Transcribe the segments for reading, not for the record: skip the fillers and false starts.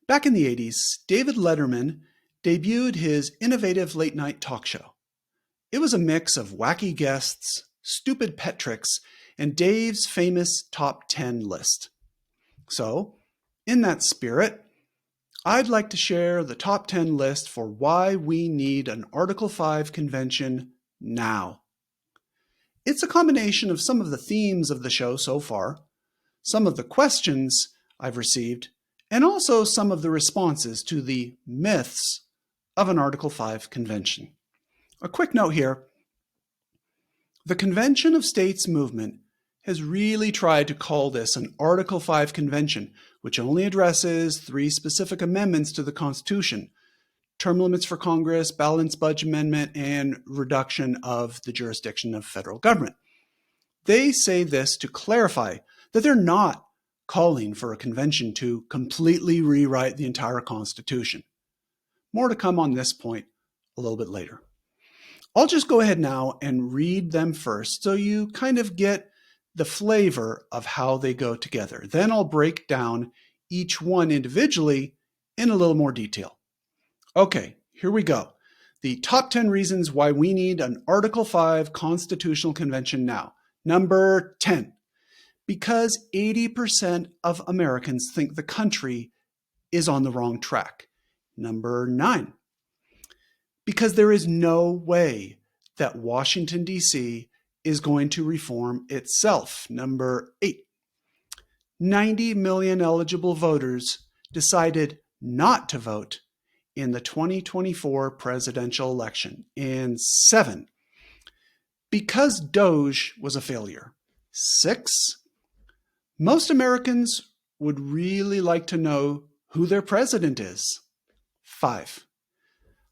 Back in the 80s, David Letterman debuted his innovative late-night talk show. It was a mix of wacky guests, stupid pet tricks, and Dave's famous top 10 list. So, in that spirit, I'd like to share the top 10 list for why we need an Article 5 convention now. It's a combination of some of the themes of the show so far, some of the questions I've received, and also some of the responses to the myths of an Article 5 convention. A quick note here. The Convention of States movement has really tried to call this an Article 5 convention, which only addresses 3 specific amendments to the Constitution: term limits for Congress, balanced budget amendment, and reduction of the jurisdiction of federal government. They say this to clarify that they're not calling for a convention to completely rewrite the entire Constitution. More to come on this point a little bit later. I'll just go ahead now and read them first so you kind of get the flavor of how they go together. Then I'll break down each one individually in a little more detail. Okay, here we go. The top 10 reasons why we need an Article 5 constitutional convention now. Number 10, because 80% of Americans think the country is on the wrong track. Number 9, because there is no way that Washington, D.C. is going to reform itself. Number 8, 90 million eligible voters decided not to vote in the 2024 presidential election. And 7, because DOGE was a failure. 6, most Americans would really like to know who their president is. 5,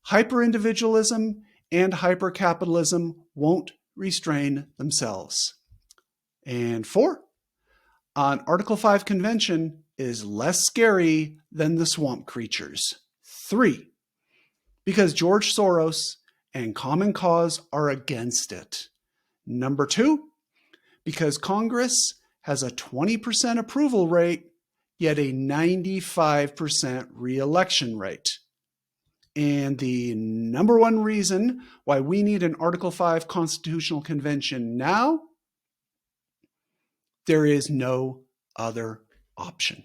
hyper-individualism and hyper-capitalism won't restrain themselves. And 4, an Article 5 convention is less scary than the swamp creatures. 3, because George Soros and Common Cause are against it. Number 2, because Congress has a 20% approval rate, yet a 95% re-election rate. And the number 1 reason why we need an Article 5 constitutional convention now, there is no other option.